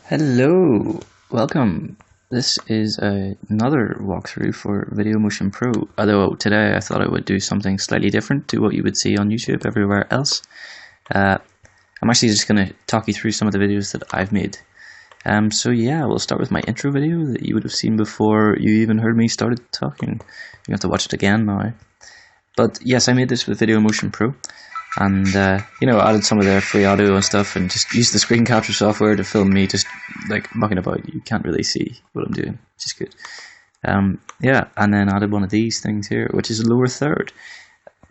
Hello, welcome. This is another walkthrough for VideoMotionPro. Although today I thought I would do something slightly different to what you would see on YouTube everywhere else. I'm actually just going to talk you through some of the videos that I've made. So yeah, we'll start with my intro video that you would have seen before you even heard me started talking. You have to watch it again now. But yes, I made this with VideoMotionPro. And, added some of their free audio and stuff and just used the screen capture software to film me just, like, mucking about. You can't really see what I'm doing, which is good. And then added one of these things here, which is a lower third.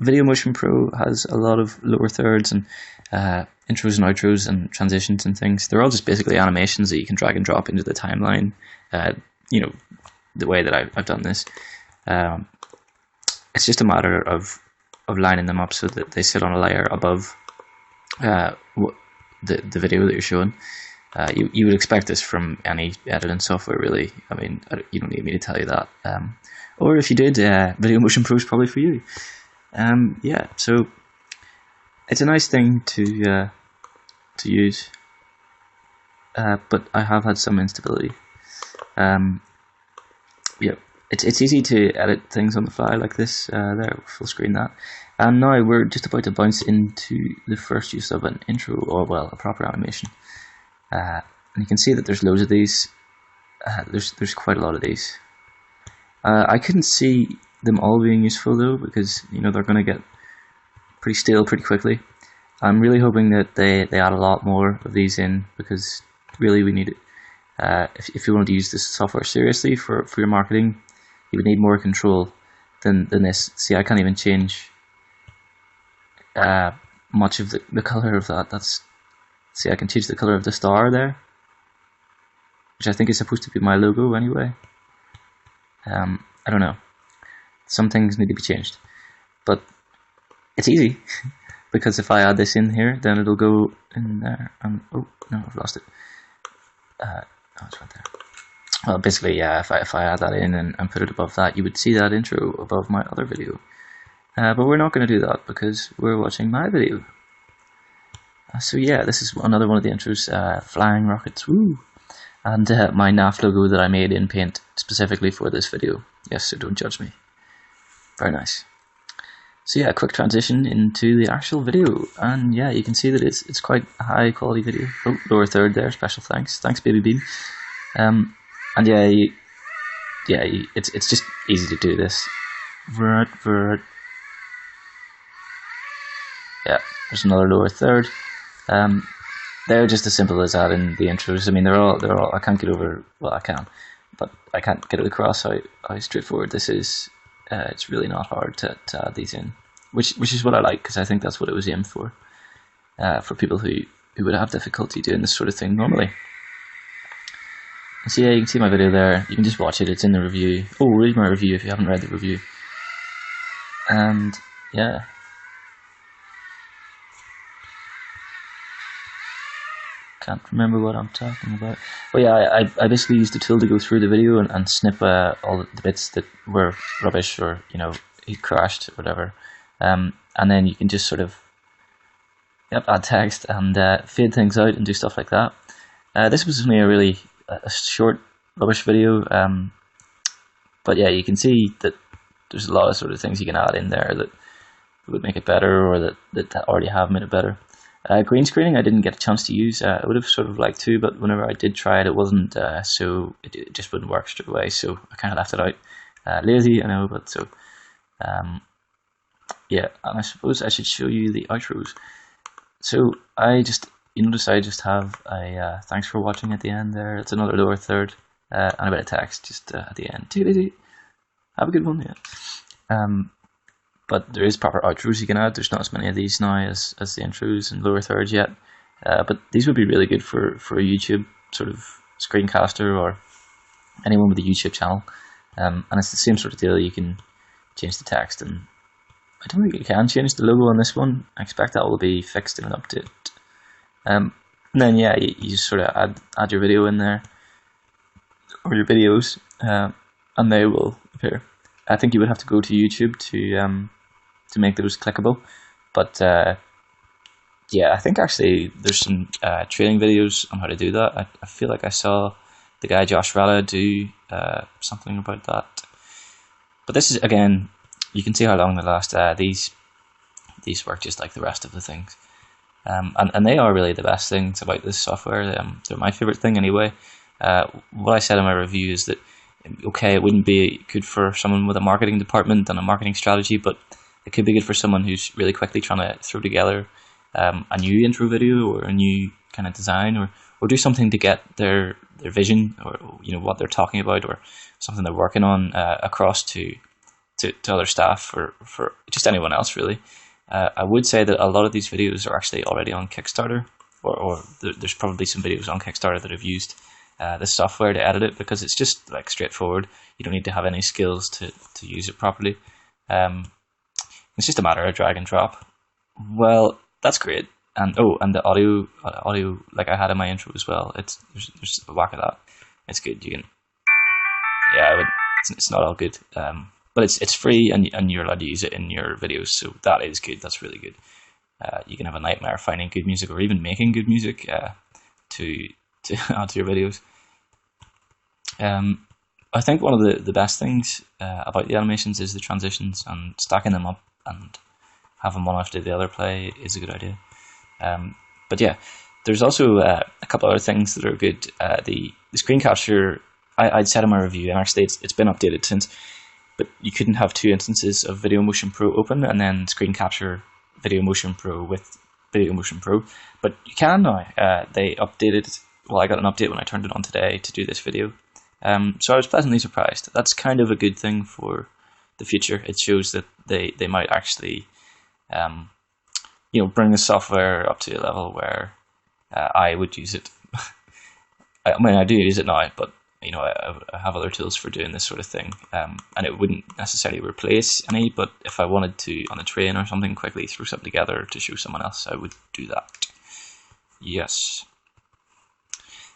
VideoMotionPro has a lot of lower thirds and intros and outros and transitions and things. They're all just basically animations that you can drag and drop into the timeline, the way that I've done this. It's just a matter of lining them up so that they sit on a layer above the video that you're showing. You would expect this from any editing software, really. I mean, you don't need me to tell you that. Or if you did, VideoMotionPro is probably for you. So it's a nice thing to use, but I have had some instability. It's easy to edit things on the fly like this. There, full screen that. And now we're just about to bounce into the first use of an intro, or well, a proper animation. And you can see that there's loads of these. There's quite a lot of these. I couldn't see them all being useful though, because they're going to get pretty stale pretty quickly. I'm really hoping that they add a lot more of these in, because really we need it. If you want to use this software seriously for your marketing, you would need more control than this. See, I can't even change much of the color of that. See, I can change the color of the star there, which I think is supposed to be my logo anyway. I don't know. Some things need to be changed, but it's easy because if I add this in here, then it'll go in there. And oh no, I've lost it. It's right there. Well, basically, yeah, if I add that in and put it above that, you would see that intro above my other video. But we're not going to do that because we're watching my video. So yeah, this is another one of the intros, Flying Rockets, woo! And my NAF logo that I made in Paint specifically for this video. Yes, so don't judge me. Very nice. So yeah, quick transition into the actual video. And yeah, you can see that it's quite a high quality video. Oh, lower third there, special thanks. Thanks, Baby Bean. And it's just easy to do this. Yeah, there's another lower third. They're just as simple as adding the intros. I mean, they're all. I can't get over. Well, I can, but I can't get it across how straightforward this is. It's really not hard to add these in, which is what I like, because I think that's what it was aimed for people who would have difficulty doing this sort of thing normally. So yeah, you can see my video there. You can just watch it. It's in the review. Oh, read my review if you haven't read the review. And yeah. Can't remember what I'm talking about. Well, yeah, I basically used the tool to go through the video and snip all the bits that were rubbish or, it crashed or whatever. And then you can just sort of add text and fade things out and do stuff like that. This was only a short rubbish video, but yeah, you can see that there's a lot of sort of things you can add in there that would make it better, or that already have made it better. Green screening I didn't get a chance to use. I would have sort of liked to, but whenever I did try it, it wasn't, so it just wouldn't work straight away, so I kind of left it out. Lazy, I know, but so, yeah, and I suppose I should show you the outros. So you notice I just have a thanks for watching at the end there. It's another lower third, and a bit of text just at the end. Take it easy. Have a good one, yeah. But there is proper outros you can add. There's not as many of these now as the intros and lower thirds yet. But these would be really good for a YouTube sort of screencaster or anyone with a YouTube channel. And it's the same sort of deal. You can change the text, and I don't think you can change the logo on this one. I expect that will be fixed in an update. And then yeah, you just sort of add your video in there, or your videos, and they will appear. I think you would have to go to YouTube to make those clickable, but yeah, I think actually there's some training videos on how to do that. I feel like I saw the guy Josh Rada do something about that. But this is, again, you can see how long they last. These work just like the rest of the things. And they are really the best things about this software. They're my favorite thing anyway. What I said in my review is that, okay, it wouldn't be good for someone with a marketing department and a marketing strategy, but it could be good for someone who's really quickly trying to throw together a new intro video or a new kind of design, or do something to get their vision, or what they're talking about, or something they're working on across to other staff, or for just anyone else really. I would say that a lot of these videos are actually already on Kickstarter, or there's probably some videos on Kickstarter that have used this software to edit it, because it's just like straightforward. You don't need to have any skills to use it properly. It's just a matter of drag and drop. Well, that's great. And and the audio like I had in my intro as well. There's a whack of that. It's good. You can, yeah, it's not all good. But it's free, and you're allowed to use it in your videos, so that is good. That's really good. You can have a nightmare finding good music, or even making good music to add to your videos. I think one of the best things about the animations is the transitions, and stacking them up and having one after the other play is a good idea. But yeah, there's also a couple other things that are good. The screen capture, I'd said in my review, and actually it's been updated since, but you couldn't have two instances of VideoMotionPro open and then screen capture VideoMotionPro with VideoMotionPro. But you can now. They updated, well, I got an update when I turned it on today to do this video. So I was pleasantly surprised. That's kind of a good thing for the future. It shows that they might actually bring the software up to a level where I would use it. I mean, I do use it now, but I have other tools for doing this sort of thing, and it wouldn't necessarily replace any. But if I wanted to, on a train or something, quickly throw something together to show someone else, I would do that. Yes.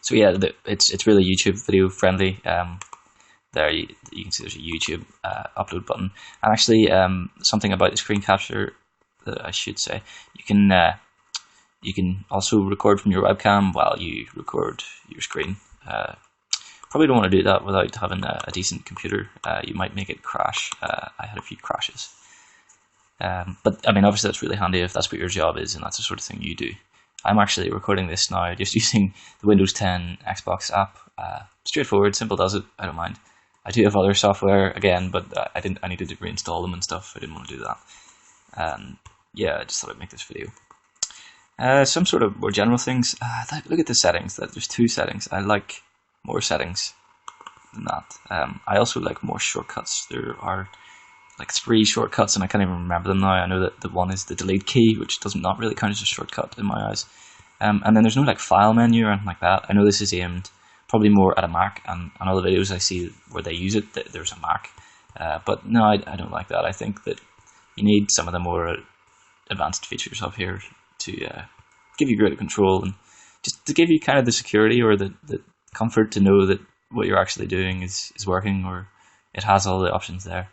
So yeah, it's really YouTube video friendly. There you can see there's a YouTube upload button, and actually something about the screen capture that I should say, you can also record from your webcam while you record your screen. Probably don't want to do that without having a decent computer. You might make it crash. I had a few crashes. But I mean, obviously that's really handy if that's what your job is and that's the sort of thing you do. I'm actually recording this now just using the Windows 10 Xbox app. Straightforward, simple does it. I don't mind. I do have other software again, but I needed to reinstall them and stuff. I didn't want to do that. Yeah, I just thought I'd make this video. Some sort of more general things. Look at the settings. There's two settings. I like more settings than that. I also like more shortcuts. There are like 3 shortcuts, and I can't even remember them now. I know that the one is the delete key, which does not really count as a shortcut in my eyes. And then there's no like file menu or anything like that. I know this is aimed probably more at a Mac, and on all the videos I see where they use it, there's a Mac. But no, I don't like that. I think that you need some of the more advanced features up here to give you greater control, and just to give you kind of the security or the comfort to know that what you're actually doing is working, or it has all the options there.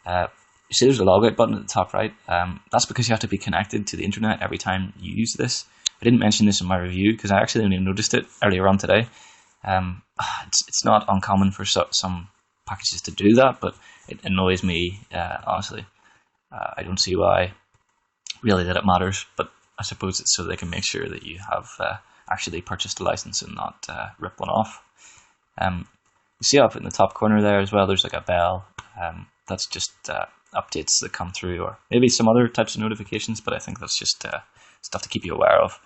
You see there's a logout button at the top right. That's because you have to be connected to the internet every time you use this. I didn't mention this in my review because I actually only noticed it earlier on today. It's not uncommon for some packages to do that, but it annoys me, honestly. I don't see why really that it matters, but I suppose it's so they can make sure that you have actually purchased a license and not rip one off. You see up in the top corner there as well, there's like a bell. That's just updates that come through, or maybe some other types of notifications, but I think that's just stuff to keep you aware of.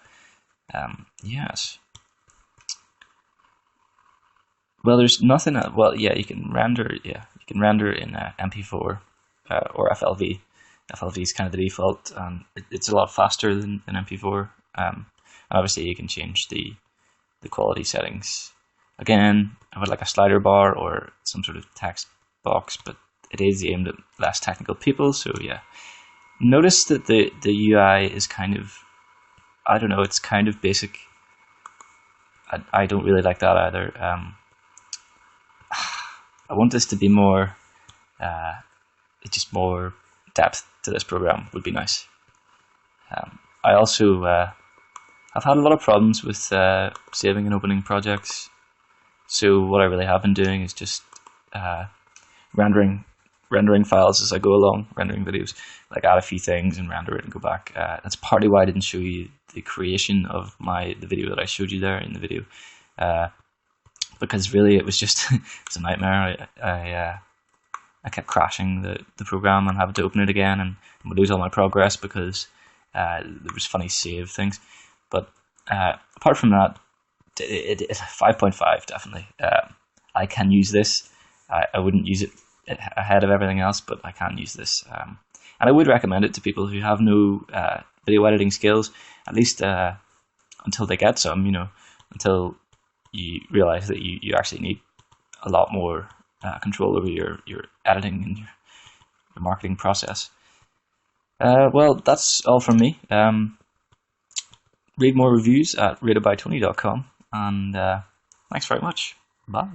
Yes. Well, there's nothing. Well, yeah, you can render. Yeah, you can render in MP4 or FLV. FLV is kind of the default. It's a lot faster than MP4. And obviously, you can change the quality settings. Again, I would like a slider bar or some sort of text box, but it is aimed at less technical people. So yeah, notice that the UI is kind of, I don't know, it's kind of basic. I don't really like that either. I want this to be more, just more depth to this program would be nice. I also I've had a lot of problems with saving and opening projects. So what I really have been doing is just rendering files as I go along, rendering videos, like add a few things and render it and go back. That's partly why I didn't show you the creation of the video that I showed you there in the video, because really it was just it's a nightmare. I kept crashing the program and having to open it again, and would lose all my progress because there was funny save things. But apart from that, it's 5.5 definitely. I can use this. I wouldn't use it ahead of everything else, but I can use this. And I would recommend it to people who have no video editing skills, at least until they get some, until you realize that you actually need a lot more control over your editing and your marketing process. Well, that's all from me. Read more reviews at ratedbytony.com, and thanks very much. Bye.